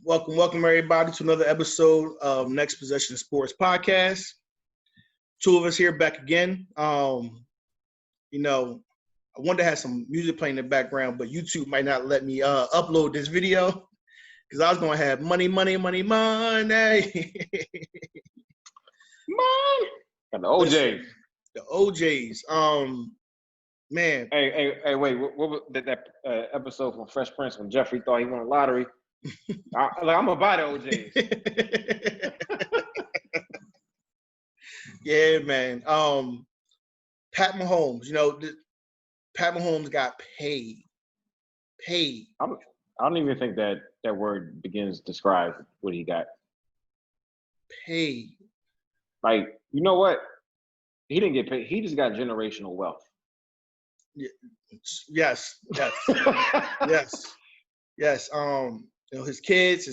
Welcome everybody to another episode of Next Possession Sports Podcast. Two of us here back again. I wanted to have some music playing in the background, but YouTube might not let me upload this video because I was going to have money. Man. Got the OJs. The OJs. Man. Hey, wait. What was that episode from Fresh Prince when Jeffrey thought he won a lottery? I'm going to buy the OJs. Yeah, man. Pat Mahomes, Pat Mahomes got paid. I don't even think that word begins to describe what he got. Paid. Like, you know what? He didn't get paid. He just got generational wealth. Yes. Yes. His kids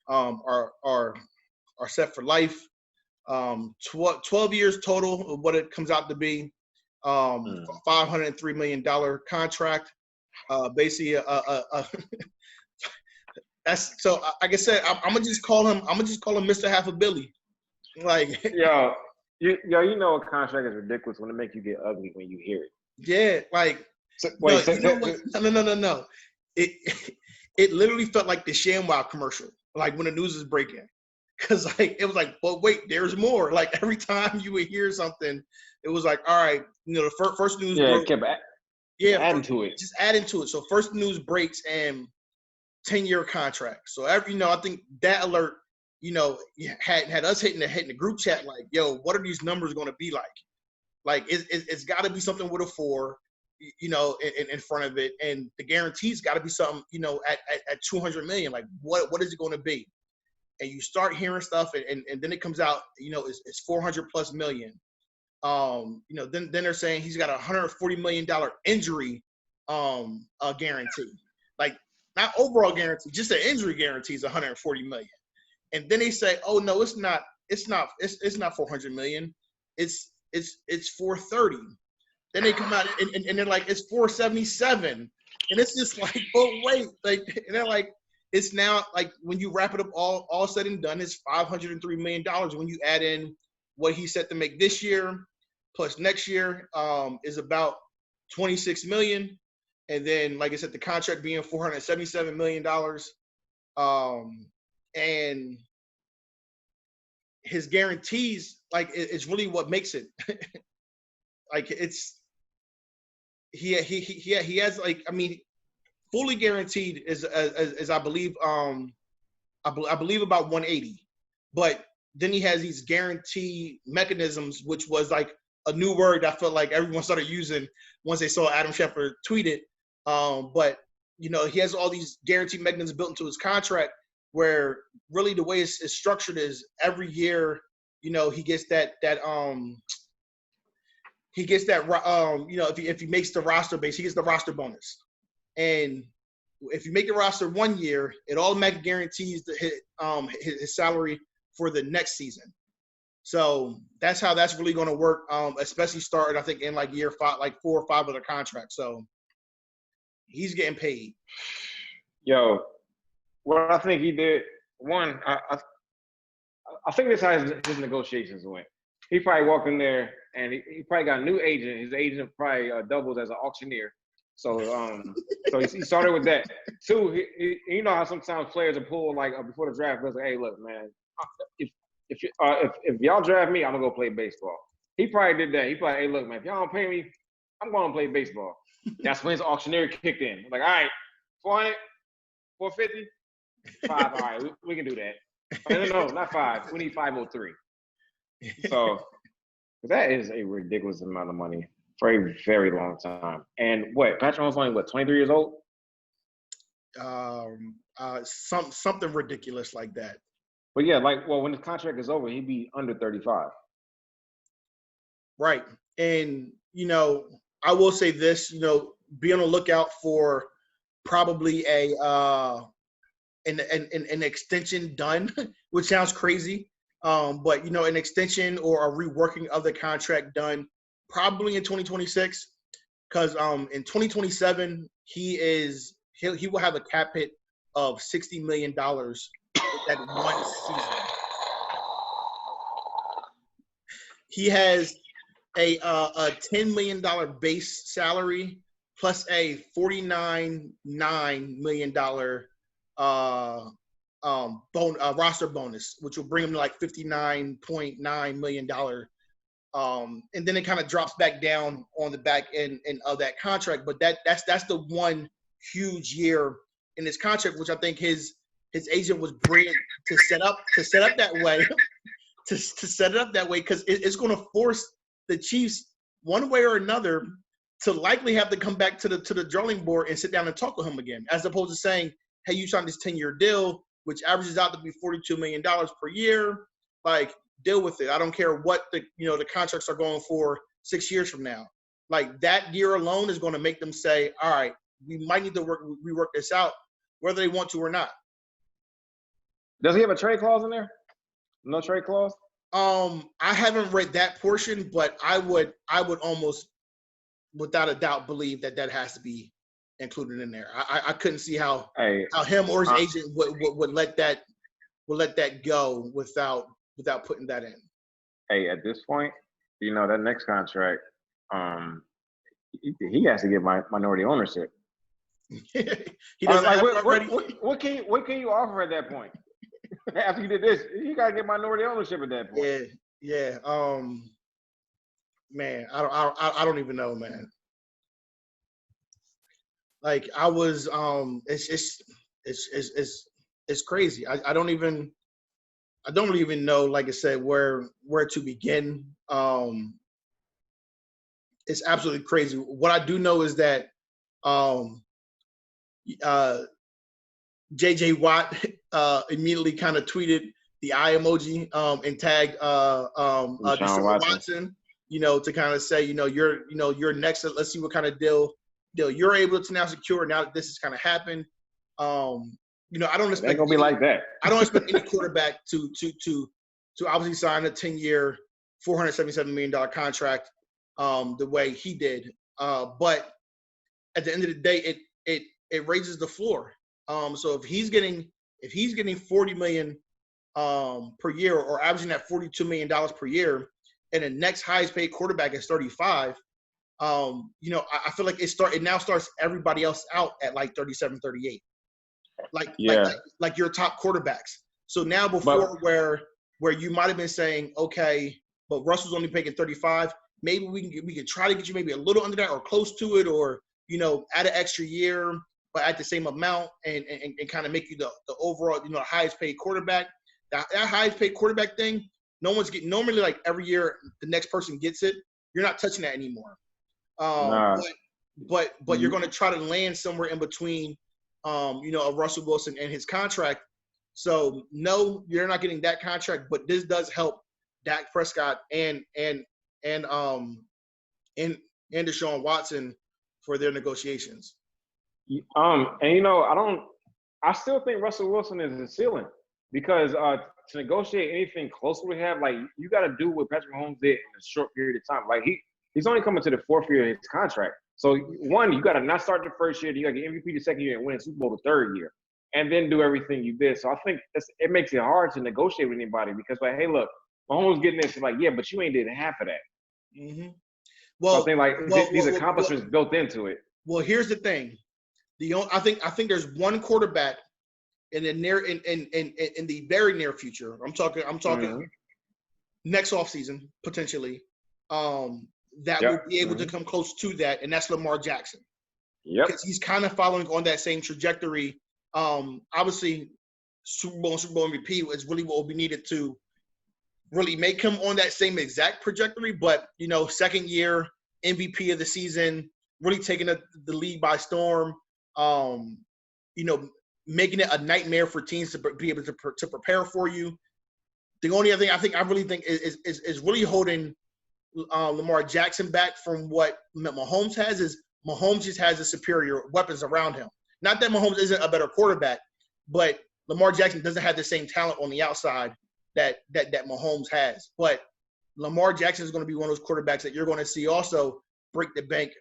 are set for life. 12 years total of what it comes out to be. $503 million contract. Basically, that's so. Like I said, I'm gonna just call him Mr Half A Billi. Like, yo, you know a contract is ridiculous when it makes you get ugly when you hear it. Yeah, like. No. It literally felt like the ShamWow commercial, like when the news is breaking. Because like it was like, but wait, there's more. Like every time you would hear something, it was like, all right, the first news. Yeah, kept adding to it. Just adding to it. So first news breaks and 10-year contract. So I think that alert, had us hitting the group chat like, yo, what are these numbers going to be like? Like it's got to be something with a 4. In front of it, and the guarantee's got to be something, at 200 million. Like, what is it going to be? And you start hearing stuff, and then it comes out, it's 400 plus million. Then they're saying he's got a $140 million injury guarantee, like not overall guarantee, just an injury guarantee is 140 million. And then they say, oh no, it's not 400 million, it's 430. Then they come out and they're like, it's 477. And it's just like, but wait. Like, and they're like, it's now like when you wrap it up all said and done, it's $503 million. When you add in what he's set to make this year plus next year is about 26 million. And then, like I said, the contract being $477 million. And his guarantees, like, it's really what makes it. Like he has, like, I mean, fully guaranteed is I believe I believe about 180, but then he has these guarantee mechanisms, which was like a new word I felt like everyone started using once they saw Adam Schefter tweet it. But he has all these guarantee mechanisms built into his contract, where really the way it's structured is every year, he gets that if he makes the roster base, he gets the roster bonus. And if you make the roster one year, it automatically guarantees his salary for the next season. So that's how that's really going to work, especially starting, I think, in like year 5, like 4 or 5 of the contract. So he's getting paid. Yo, what I think he did, one, I think this is how his negotiations went. He probably walked in there and he probably got a new agent. His agent probably doubles as an auctioneer. So he started with that. 2, you know how sometimes players are pulled like before the draft. Goes like, hey, look, man, if y'all draft me, I'm gonna go play baseball. He probably did that. He probably, hey, look, man, if y'all don't pay me, I'm gonna play baseball. That's when his auctioneer kicked in. Like, all right, 400, 450, 5. All right, we can do that. No, not 5. We need 503. So that is a ridiculous amount of money for a very long time. And Patrick Mahomes only 23 years old? Something ridiculous like that. But yeah, when his contract is over, he'd be under 35. Right. And I will say this, be on the lookout for probably an extension done, which sounds crazy. But an extension or a reworking of the contract done probably in 2026, because in 2027 he will have a cap hit of $60 million that one season. He has a $10 million base salary plus a $49.9 million roster bonus, which will bring him to like $59.9 million. And then it kind of drops back down on the back end of that contract. But that's the one huge year in his contract, which I think his agent was brilliant to set up that way, to set it up that way, because it's going to force the Chiefs one way or another to likely have to come back to the drawing board and sit down and talk with him again, as opposed to saying, hey, you signed this 10-year deal, which averages out to be $42 million per year. Like, deal with it. I don't care what the contracts are going for 6 years from now. Like, that year alone is going to make them say, all right, we might need to rework this out, whether they want to or not. Does he have a trade clause in there? No trade clause? I haven't read that portion, but I would almost, without a doubt, believe that has to be included in there. I couldn't see how him or his agent would let that go without putting that in. Hey, at this point, that next contract, he has to get minority ownership. He doesn't have it already. What can you offer at that point? After you did this, you gotta get minority ownership at that point. Yeah. Man, I don't even know, man. Like, I was, it's crazy. I don't even know, like I said, where to begin. It's absolutely crazy. What I do know is that JJ Watt immediately kind of tweeted the eye emoji and tagged Deshaun Watson, to kind of say, you're next. Let's see what kind of deal you're able to now secure now that this has kind of happened. I don't expect it ain't gonna be like that. I don't expect any quarterback to obviously sign a 10-year, $477 million contract the way he did. But at the end of the day, it raises the floor. So if he's getting $40 million per year, or averaging that $42 million per year, and the next highest paid quarterback is 35, I feel like it now starts everybody else out at like 37, 38. Like your top quarterbacks. So now before where you might have been saying, okay, but Russell's only paying 35, maybe we can try to get you maybe a little under that or close to it, or add an extra year but at the same amount, and kind of make you the overall highest paid quarterback. That highest paid quarterback thing, no one's getting. Normally, like every year the next person gets it. You're not touching that anymore. But you're going to try to land somewhere in between, a Russell Wilson and his contract. So no, you're not getting that contract, but this does help Dak Prescott and Deshaun Watson for their negotiations. I still think Russell Wilson is the ceiling, because to negotiate anything close to what we have, like, you got to do what Patrick Mahomes did in a short period of time. Like, he's only coming to the fourth year of his contract. So one, you got to not start the first year, you got to get MVP the second year and win Super Bowl the third year, and then do everything you did. So I think it makes it hard to negotiate with anybody, because like, hey, look, Mahomes getting this, like, yeah, but you ain't did half of that. Mm-hmm. Well, so I think these accomplishments built into it. Well, here's the thing. I think there's one quarterback in the very near future. I'm talking next offseason potentially. That will be able to come close to that, and that's Lamar Jackson. Yep. Because he's kind of following on that same trajectory. Obviously, Super Bowl MVP is really what will be needed to really make him on that same exact trajectory. But second year MVP of the season, really taking the league by storm. Making it a nightmare for teams to be able to prepare for you. The only other thing I really think is really holding Lamar Jackson back from what Mahomes has is Mahomes just has the superior weapons around him. Not that Mahomes isn't a better quarterback, but Lamar Jackson doesn't have the same talent on the outside that Mahomes has. But Lamar Jackson is going to be one of those quarterbacks that you're going to see also break the bank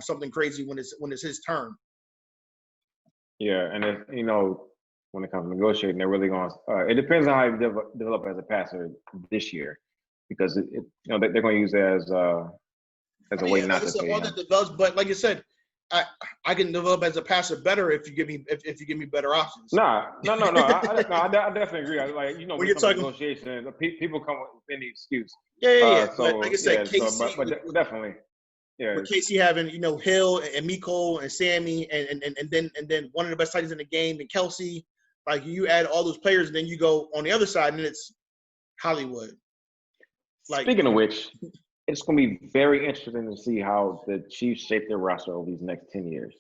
something crazy when it's his turn. Yeah, and if, when it comes to negotiating, they're really going. It depends on how you develop as a passer this year, because they're going to use it as a way Yeah, like not I to said, pay all him. that develops. But like I said, I can develop as a passer better if you give me better options. Nah, no, no, no. I definitely agree. When When it you're comes to talking, negotiation, people come with any excuse. yeah. But like So I said, yeah, KC but definitely, yeah, with Casey having Hill and Miko and Sammy and then one of the best tight ends in the game and Kelsey, like you add all those players and then you go on the other side and it's Hollywood. Like, Speaking of which, it's going to be very interesting to see how the Chiefs shape their roster over these next 10 years.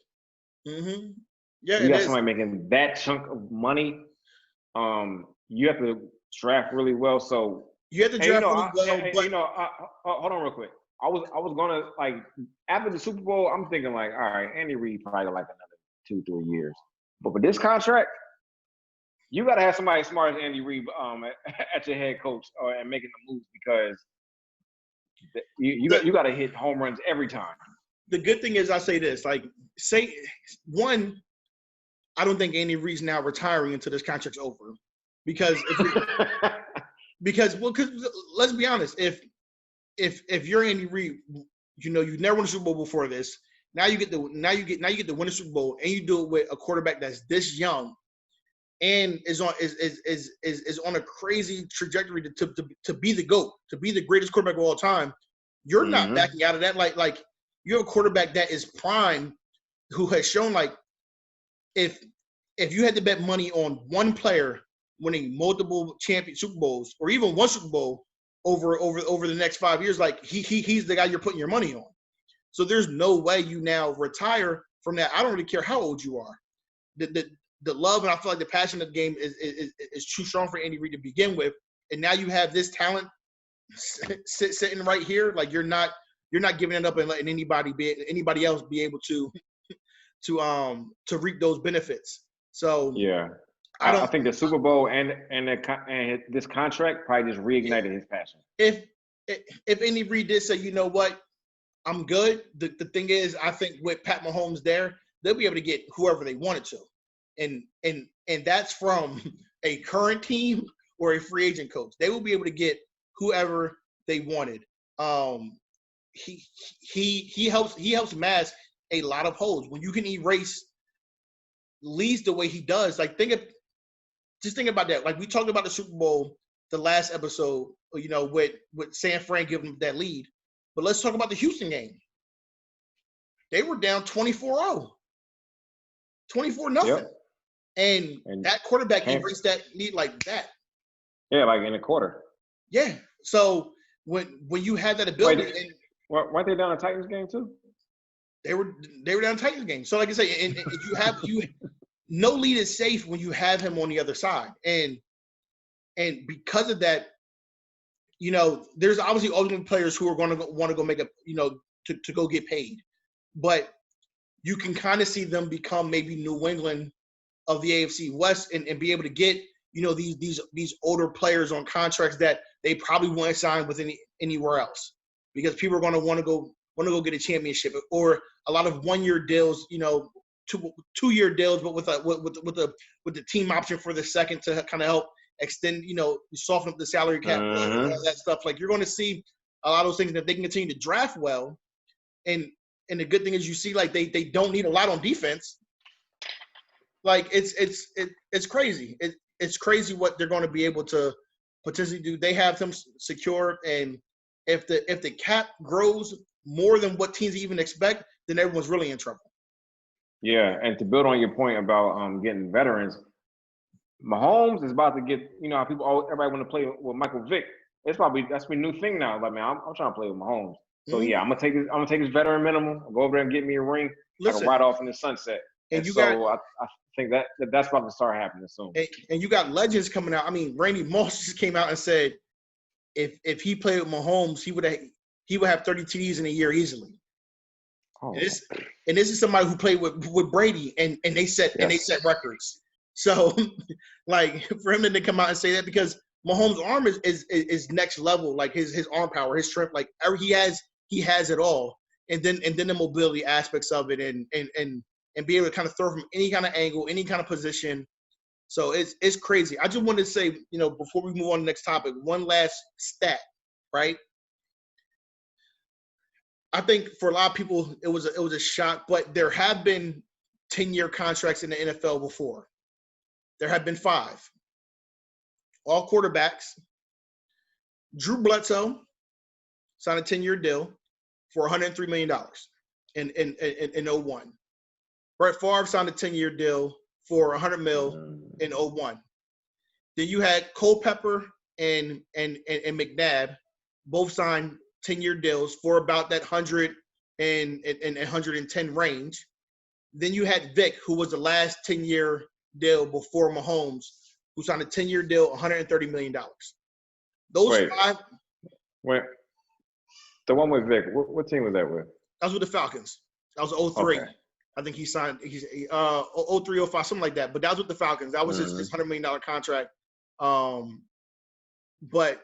mm-hmm. Yeah, You it got is. somebody making that chunk of money. You have to draft really well. So, You have to and draft really well, but hold on real quick. I was gonna after the Super Bowl, I'm thinking all right, Andy Reid probably got another 2-3 years. But with this contract, you got to have somebody as smart as Andy Reid at your head coach and making the moves, because you got to hit home runs every time. The good thing is I say this, one, I don't think Andy Reid's now retiring until this contract's over. Because because let's be honest, if you're Andy Reid, you never won a Super Bowl before this. Now you get to win a Super Bowl, and you do it with a quarterback that's this young and is on a crazy trajectory to be the GOAT, to be the greatest quarterback of all time. You're not backing out of that. Like you're a quarterback that is prime, who has shown if you had to bet money on one player winning multiple Super Bowls or even one Super Bowl over the next 5 years, he's the guy you're putting your money on. So there's no way you now retire from that. I don't really care how old you are. The love and I feel like the passion of the game is too strong for Andy Reid to begin with, and now you have this talent sitting right here. Like you're not giving it up and letting anybody else be able to reap those benefits. So yeah, I think the Super Bowl and this contract probably just reignited his passion. If Andy Reid did say, you know what, I'm good. The thing is, I think with Pat Mahomes there, they'll be able to get whoever they wanted to, and that's from a current team or a free agent coach. They will be able to get whoever they wanted. He helps mask a lot of holes when you can erase leads the way he does. Just think about that. Like we talked about the Super Bowl, the last episode, with San Fran giving them that lead. But let's talk about the Houston game. They were down 24-0. 24-0. Yep. And that quarterback erased that lead like that. Yeah, like in a quarter. Yeah. So when you had that ability, weren't they down a Titans game too? They were down a Titans game. So like I say, and you no lead is safe when you have him on the other side. And because of that, there's obviously ultimate players who are going to want to go make to go get paid. But you can kind of see them become maybe New England of the AFC West and be able to get, these older players on contracts that they probably won't sign with anywhere else, because people are going to want to go get a championship, or a lot of 1-year deals, 2-year deals, but with the team option for the second to kind of help extend, soften up the salary cap, all that stuff. Like you're going to see a lot of those things, and if they can continue to draft well, and the good thing is you see they don't need a lot on defense. Like it's crazy. It's crazy what they're going to be able to potentially do. They have them secure, and if the cap grows more than what teams even expect, then everyone's really in trouble. Yeah, and to build on your point about getting veterans, Mahomes is about to get, everybody want to play with Michael Vick. That's my new thing now. Like, man, I'm trying to play with Mahomes. So yeah, I'm gonna take his veteran minimum. I'll go over there and get me a ring. I can ride off in the sunset. I think that's about to start happening soon. And you got legends coming out. I mean, Randy Moss just came out and said if he played with Mahomes, he would have 30 TDs in a year easily. Oh. And this is somebody who played with Brady, and they set records. So, for him to come out and say that, because Mahomes' arm is next level, like his arm power, his strength, he has it all, and then the mobility aspects of it, and and be able to kind of throw from any kind of angle, any kind of position. So it's crazy. I just wanted to say, before we move on to the next topic, one last stat, right? I think for a lot of people it was a shock, but there have been 10-year contracts in the NFL before. There have been 5. All quarterbacks. Drew Bledsoe signed a 10-year deal for $103 million in 01. Brett Favre signed a 10-year deal for $100 million in 01. Then you had Culpepper and McNabb both signed 10-year deals for about that 100 and 110 range. Then you had Vic, who was the last 10-year deal before Mahomes, who signed a 10-year deal, $130 million. Those 5. Wait. The one with Vic, what team was that with? That was with the Falcons. That was 03. Okay. I think he signed 03, 05, something like that. But that was with the Falcons. That was his $100 million contract. But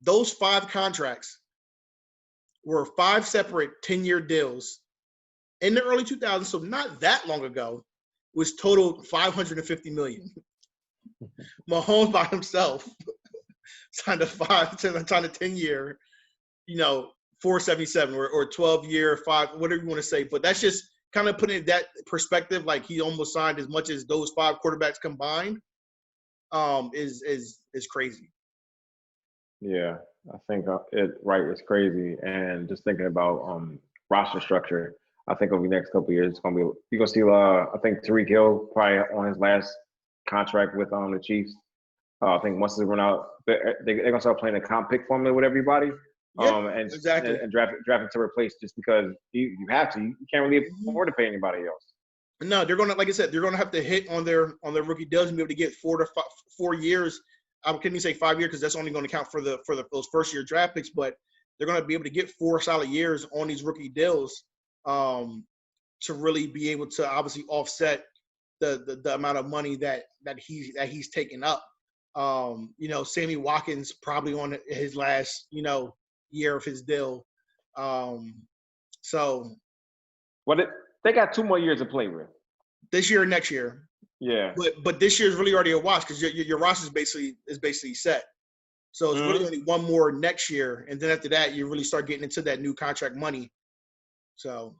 those 5 contracts were 5 separate 10-year deals in the early 2000s, so not that long ago, which totaled $550 million. Mahomes by himself signed a 10-year, 477 or 12-year, 5, whatever you want to say. But that's just kind of putting that perspective, like he almost signed as much as those 5 quarterbacks combined, is crazy. Yeah, I think it's crazy. And just thinking about roster structure, I think over the next couple of years, you're gonna see I think Tyreek Hill probably on his last contract with the Chiefs. I think once they run out, they're gonna start playing a comp pick formula with everybody. Exactly. And drafting to replace, just because you have to. You can't really afford to pay anybody else. No, they're gonna, like I said, they're gonna have to hit on their rookie deals and be able to get 4 years. I couldn't even say 5 years because that's only going to count for those first year draft picks, but they're going to be able to get 4 solid years on these rookie deals to really be able to obviously offset the amount of money that he's taken up. Sammy Watkins probably on his last year of his deal. So they got 2 more years to play with. This year and next year. Yeah. But this year is really already a wash because your roster is basically set. So it's really only 1 more next year, and then after that, you really start getting into that new contract money. So.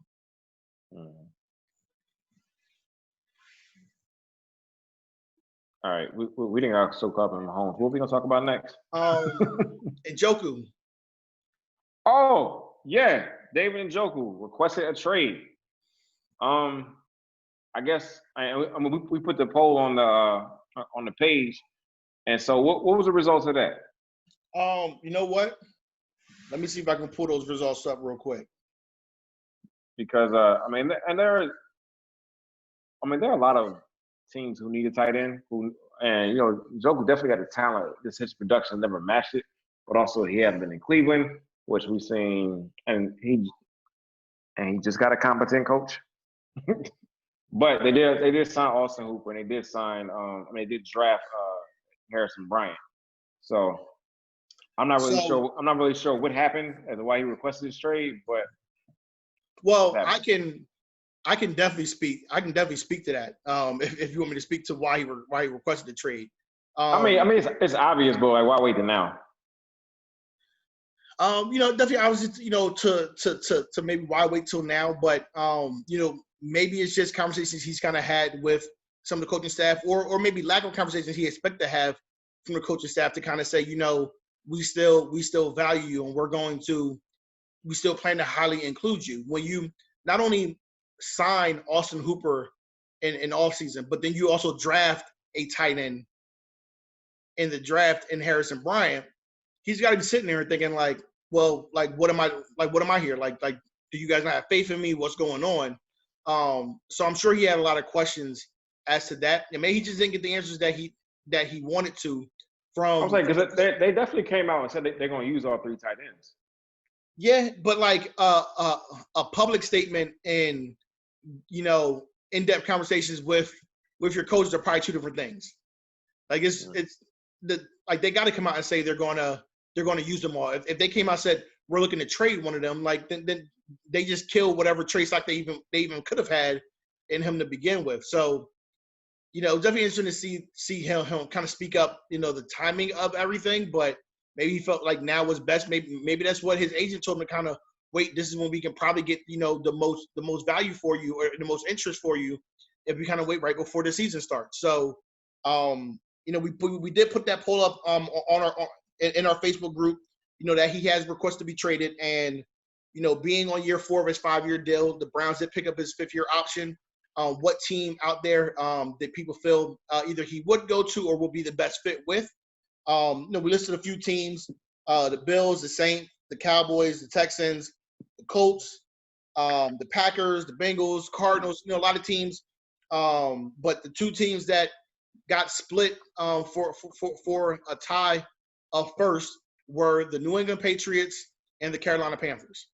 All right, we didn't got so caught up in Mahomes. What are we gonna talk about next? Njoku. Oh yeah, David Njoku requested a trade. I guess we put the poll on the page, and so what was the results of that? You know what? Let me see if I can pull those results up real quick. Because there are a lot of teams who need a tight end Njoku definitely got the talent. His production never matched it, but also he hasn't been in Cleveland, which we've seen, and he just got a competent coach. But they did sign Austin Hooper, and they did sign they did draft Harrison Bryant. So I'm not really sure what happened and why he requested this trade, but I can definitely speak. I can definitely speak to that. If you want me to speak to why he requested the trade. It's obvious, but like, why wait till now? Definitely I was just, to maybe why wait till now, but maybe it's just conversations he's kind of had with some of the coaching staff, or maybe lack of conversations he expect to have from the coaching staff to kind of say, we still value you, and we still plan to highly include you. When you not only sign Austin Hooper in off season, but then you also draft a tight end in the draft in Harrison Bryant, he's got to be sitting there and thinking like, well, what am I here? Like, do you guys not have faith in me? What's going on? So I'm sure he had a lot of questions as to that, and maybe he just didn't get the answers that he wanted to from. I'm saying because they definitely came out and said they're going to use all 3 tight ends. Yeah, but like a public statement and in-depth conversations with your coaches are probably 2 different things. Like they got to come out and say they're going to use them all. If they came out and said we're looking to trade one of them, like then they just kill whatever trade stock they even could have had in him to begin with. So, definitely interesting to see him kind of speak up, the timing of everything, but maybe he felt like now was best. Maybe that's what his agent told him to kind of wait. This is when we can probably get, the most value for you or the most interest for you if we kind of wait right before the season starts. So, we did put that poll up in our Facebook group, that he has requested to be traded, and being on year 4 of his 5-year deal, the Browns did pick up his 5th-year option. What team out there that people feel either he would go to or will be the best fit with? We listed a few teams: the Bills, the Saints, the Cowboys, the Texans, the Colts, the Packers, the Bengals, Cardinals. A lot of teams, but the 2 teams that got split for a tie of first were the New England Patriots and the Carolina Panthers.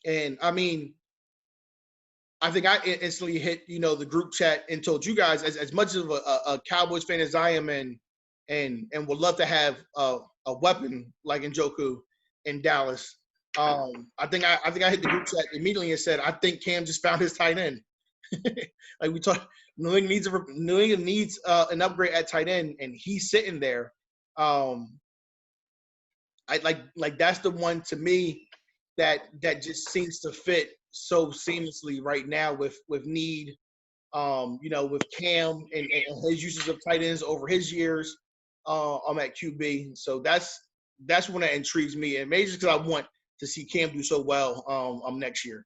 And I mean, I think I instantly hit, the group chat and told you guys, as much of a Cowboys fan as I am, and would love to have a weapon like Njoku in Dallas. I think I hit the group chat immediately and said, I think Cam just found his tight end. Like we talked, New England needs an upgrade at tight end, and he's sitting there. I like that's the one to me that just seems to fit so seamlessly right now with Need, with Cam and his uses of tight ends over his years at QB. So that's one that intrigues me, and maybe just because I want to see Cam do so well next year.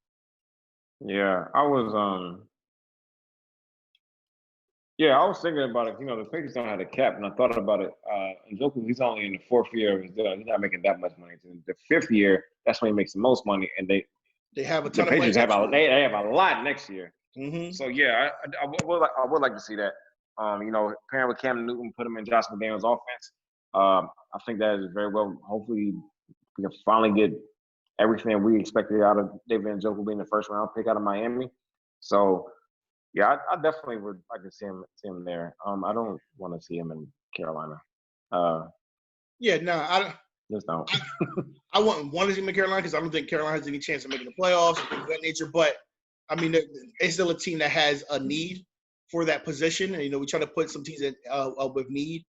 Yeah, I was thinking about it. The Patriots don't have a cap, and I thought about it. Njoku, he's only in the 4th year of his deal. He's not making that much money. The 5th year, that's when he makes the most money, and they have a ton the of money. They have a lot next year. Mm-hmm. So yeah, I would like to see that. Pairing with Cam Newton, put him in Josh McDaniels' offense. I think that is very well. Hopefully, we can finally get everything we expected out of David Njoku being the 1st round pick out of Miami. So. Yeah, I definitely would like to see him there. I don't want to see him in Carolina. I just don't. I wouldn't want to see him in Carolina because I don't think Carolina has any chance of making the playoffs and things of that nature. But I mean, it's still a team that has a need for that position, and we try to put some teams with need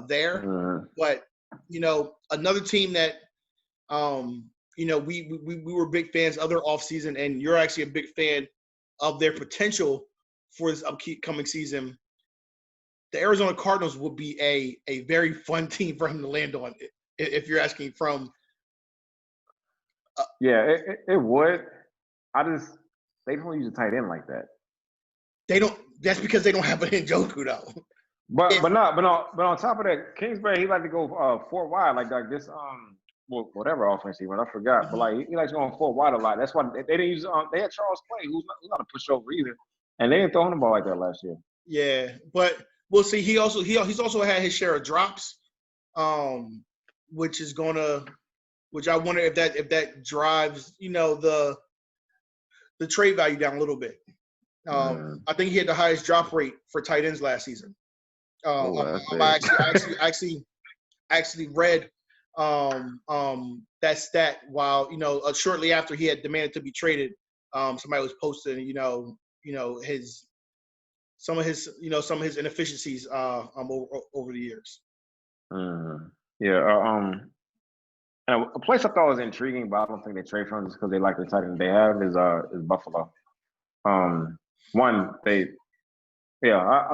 there. Mm-hmm. But another team that we were big fans of their offseason, and you're actually a big fan of their potential for this upcoming season. The Arizona Cardinals would be a very fun team for him to land on, if you're asking from. It would. They don't use a tight end like that. They don't. That's because they don't have an Njoku though. But on top of that, Kingsbury, he like to go 4 wide like this whatever offense he went, I forgot. Mm-hmm. But like he likes going 4 wide a lot. That's why they didn't use. They had Charles Clay, who's not a pushover either, and they didn't throw him the ball like that last year. Yeah, but we'll see. He's also had his share of drops, which I wonder if that drives the trade value down a little bit. I think he had the highest drop rate for tight ends last season. I actually read that stat while shortly after he had demanded to be traded. Somebody was posting some of his inefficiencies over the years. And a place I thought was intriguing, but I don't think they trade from just because they like the tight end they have is Buffalo. I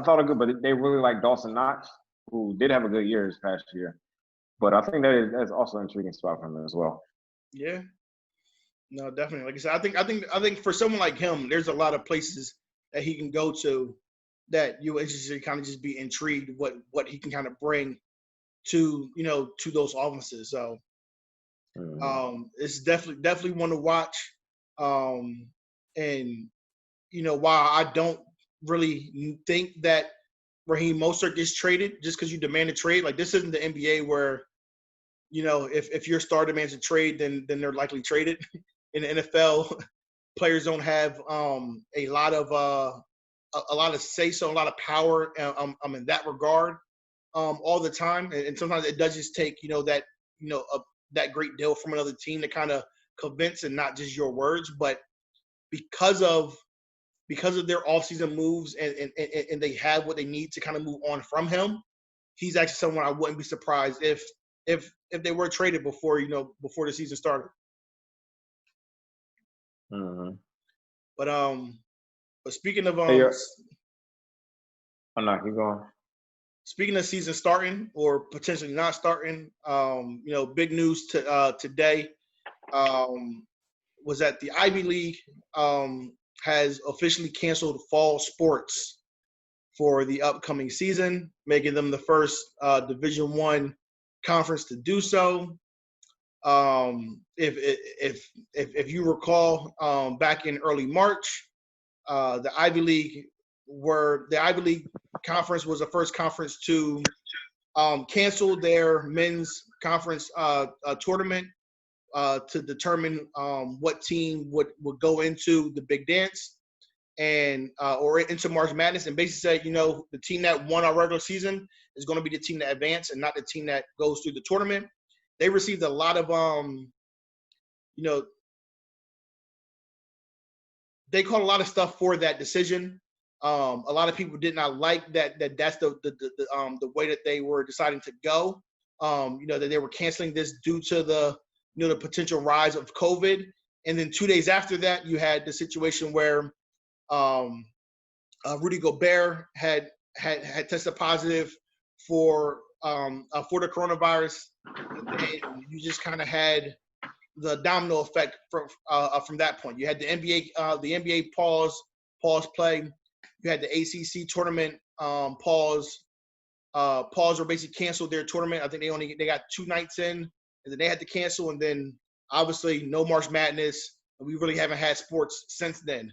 thought it good, but they really like Dawson Knox, who did have a good year this past year. But I think that's also an intriguing spot for him as well. Yeah, no, definitely. Like I said, I think for someone like him, there's a lot of places that he can go to that you should kind of just be intrigued what he can kind of bring to to those offenses. So it's definitely one to watch. And while I don't really think that Raheem Mostert gets traded just because you demand a trade, like this isn't the NBA where if your star demands a trade, then they're likely traded. In the NFL, players don't have a lot of say so, a lot of power in that regard all the time, and sometimes it does just take that great deal from another team to kind of convince and not just your words, but because of their offseason moves and they have what they need to kind of move on from him, he's actually someone I wouldn't be surprised if they were traded before the season started. Mm-hmm. But speaking of Hey, I'm not keep going. Speaking of season starting or potentially not starting, big news today was that the Ivy League has officially canceled fall sports for the upcoming season, making them the first Division I conference to do so. If you recall, back in early March, the Ivy League conference was the first conference to cancel their men's conference tournament to determine what team would go into the big dance and or into March Madness, and basically said, the team that won our regular season is going to be the team that advanced and not the team that goes through the tournament. They received a lot of they called a lot of stuff for that decision. A lot of people did not like that's the way that they were deciding to go. That they were canceling this due to the potential rise of COVID. And then 2 days after that, you had the situation where Rudy Gobert had tested positive for the coronavirus, and you just kind of had the domino effect from that point. You had the NBA pause play. You had the ACC tournament pause or basically canceled their tournament. I think they got 2 nights in, and then they had to cancel, and then obviously no March Madness. And we really haven't had sports since then.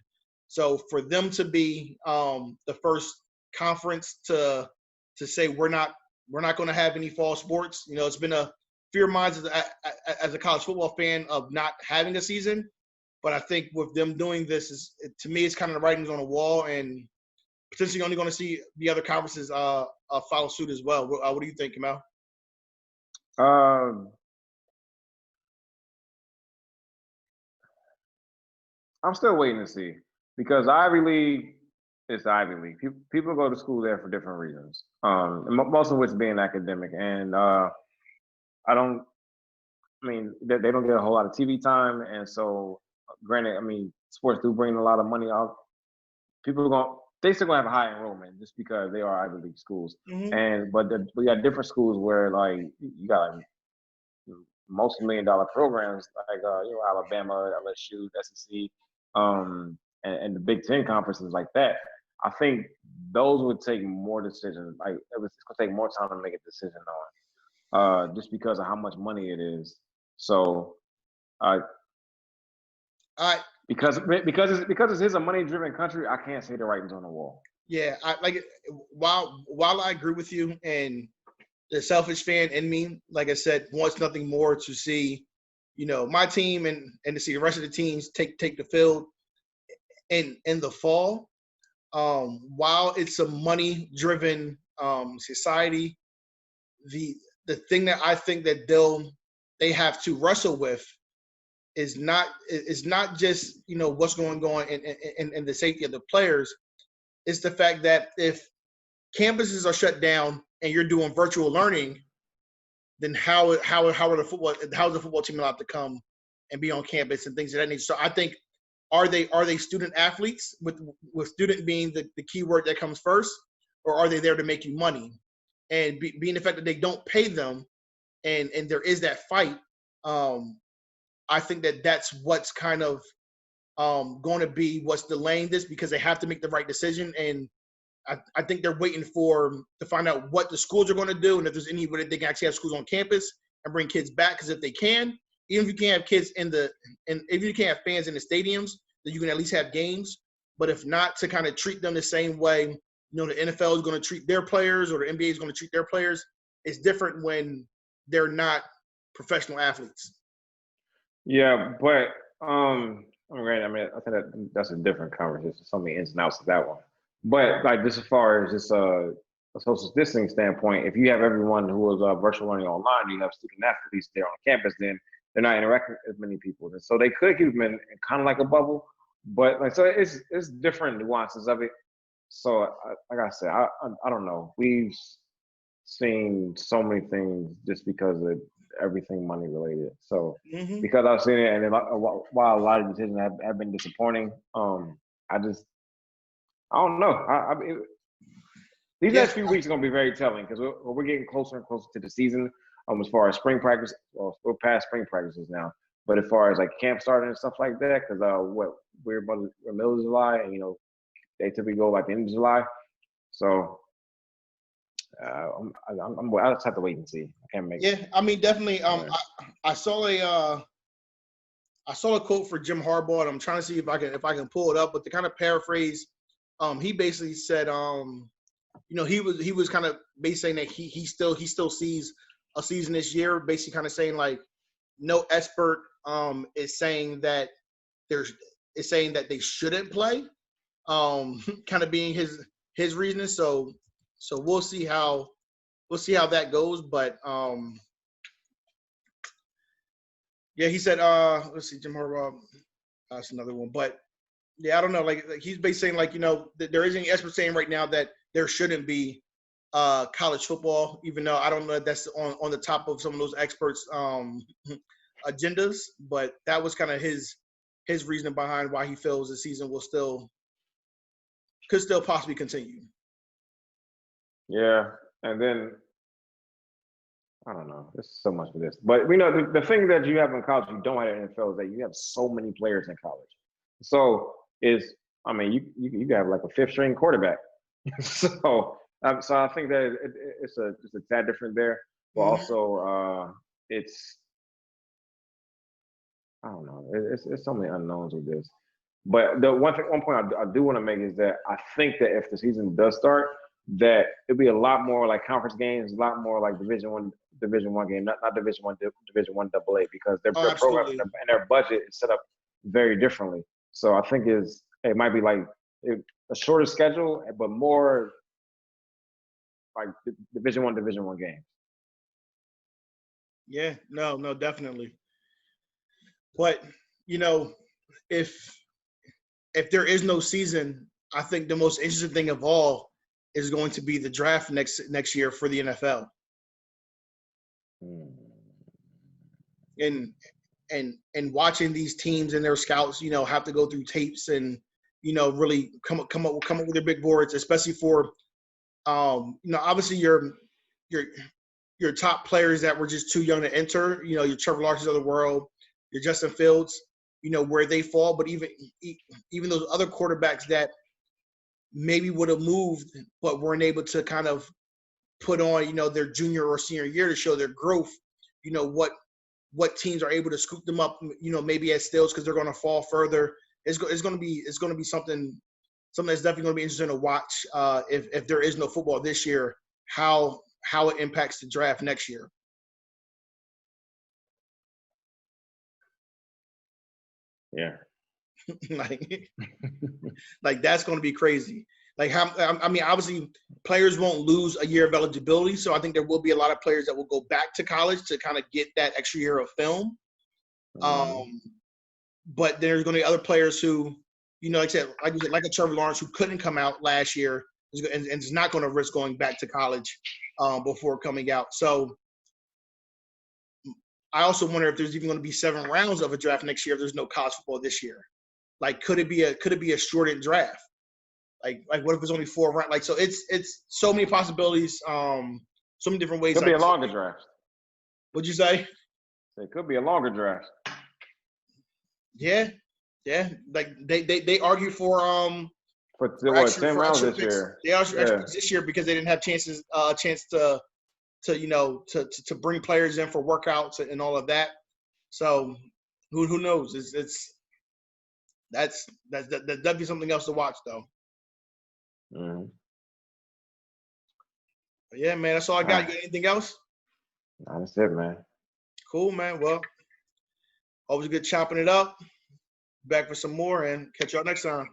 So for them to be the first conference to say we're not going to have any fall sports, it's been a fear of mine as a college football fan of not having a season. But I think with them doing this, to me, it's kind of the writings on the wall, and potentially only going to see the other conferences follow suit as well. What do you think, Kamal? I'm still waiting to see, because Ivy League is the Ivy League. People go to school there for different reasons, most of which being academic. And they don't get a whole lot of TV time. And so, granted, sports do bring a lot of money out. They still gonna have a high enrollment just because they are Ivy League schools. Mm-hmm. But we got different schools where you got multi-million-dollar programs like Alabama, LSU, SEC, and the Big Ten conferences like that. I think those would take more decisions. It's gonna take more time to make a decision on, just because of how much money it is. So, because it is a money-driven country, I can't say the writing's on the wall. Yeah, while I agree with you, and the selfish fan in me, like I said, wants nothing more to see, my team and to see the rest of the teams take the field in the fall. While it's a money-driven society, the thing that I think that they have to wrestle with is not just what's going on in the safety of the players. It's the fact that if campuses are shut down and you're doing virtual learning, then how is the football team allowed to come and be on campus and things of that nature? So I think, are they student athletes, with student being the key word that comes first, or are they there to make you money? And being the fact that they don't pay them, and there is that fight, I think that's what's kind of going to be what's delaying this, because they have to make the right decision. And I think they're waiting to find out what the schools are going to do, and if there's any way that they can actually have schools on campus and bring kids back. Because if they can, even if you can't have kids and if you can't have fans in the stadiums, then you can at least have games. But if not, to kind of treat them the same way, the NFL is going to treat their players, or the NBA is going to treat their players. It's different when they're not professional athletes. Yeah, but right. I think that's a different conversation. So many ins and outs of that one. But just as far as just a social distancing standpoint, if you have everyone who is virtual learning online, you have student athletes there on campus, then they're not interacting with as many people. And so they could keep them in kind of like a bubble, but like so it's different nuances of it. So like I said, I don't know. We've seen so many things just because of everything money related. So because I've seen it, and then while a lot of decisions have been disappointing, I don't know. These next few weeks are going to be very telling because we're getting closer and closer to the season. As far as spring practice, well, we're past spring practices now. But as far as like camp starting and stuff like that, because we're middle of July, and they typically go like the end of July. So I'll just have to wait and see. I can't make. Yeah, I mean, definitely. I saw a quote for Jim Harbaugh, and I'm trying to see if I can pull it up. But to kind of paraphrase, he basically said, he was kind of basically saying that he still sees a season this year. Basically, kind of saying like no expert is saying that they shouldn't play. Kind of being his reasoning. So we'll see how that goes. But yeah, he said, let's see, Jim Harbaugh. That's another one. But yeah, I don't know. Like he's basically saying like that there isn't any expert saying right now that there shouldn't be college football, even though I don't know if that's on the top of some of those experts' agendas. But that was kind of his reasoning behind why he feels the season could still possibly continue. Yeah, and then I don't know. There's so much for this, but we know the thing that you have in college you don't have in NFL is that you have so many players in college. So you have like a fifth string quarterback. so I think that it's a tad different there, but also it's I don't know. It's so many unknowns with this. But the one point I do want to make is that I think that if the season does start, that it'll be a lot more like conference games, a lot more like Division One game, not Division One AA, because their program and their budget is set up very differently. So I think it might be like a shorter schedule, but more like Division One games. Yeah, no, definitely. But if there is no season, I think the most interesting thing of all is going to be the draft next year for the NFL. And watching these teams and their scouts, have to go through tapes and really come up with their big boards, especially for obviously your top players that were just too young to enter, your Trevor Lawrence of the world, your Justin Fields, where they fall. But even those other quarterbacks that maybe would have moved but weren't able to kind of put on, their junior or senior year to show their growth, what teams are able to scoop them up, maybe as steals because they're going to fall further. It's going to be something that's definitely going to be interesting to watch if there is no football this year, how it impacts the draft next year. Yeah. like that's going to be crazy. Like obviously players won't lose a year of eligibility. So I think there will be a lot of players that will go back to college to kind of get that extra year of film. But there's going to be other players who, like I said, like a Trevor Lawrence who couldn't come out last year and is not going to risk going back to college before coming out. So I also wonder if there's even going to be 7 rounds of a draft next year if there's no college football this year. Like, could it be a shortened draft? Like what if it's only 4 rounds? Like, so it's so many possibilities, so many different ways. Could be a longer draft. What'd you say? It could be a longer draft. Yeah. Like they argue for 10 rounds this year. They argue this year because they didn't have a chance to bring players in for workouts and all of that. So who knows? That's definitely something else to watch though. Mm-hmm. But yeah, man, that's all I got. You got anything else? That's it, man. Cool, man. Well, always good chopping it up. Back for some more and catch y'all next time.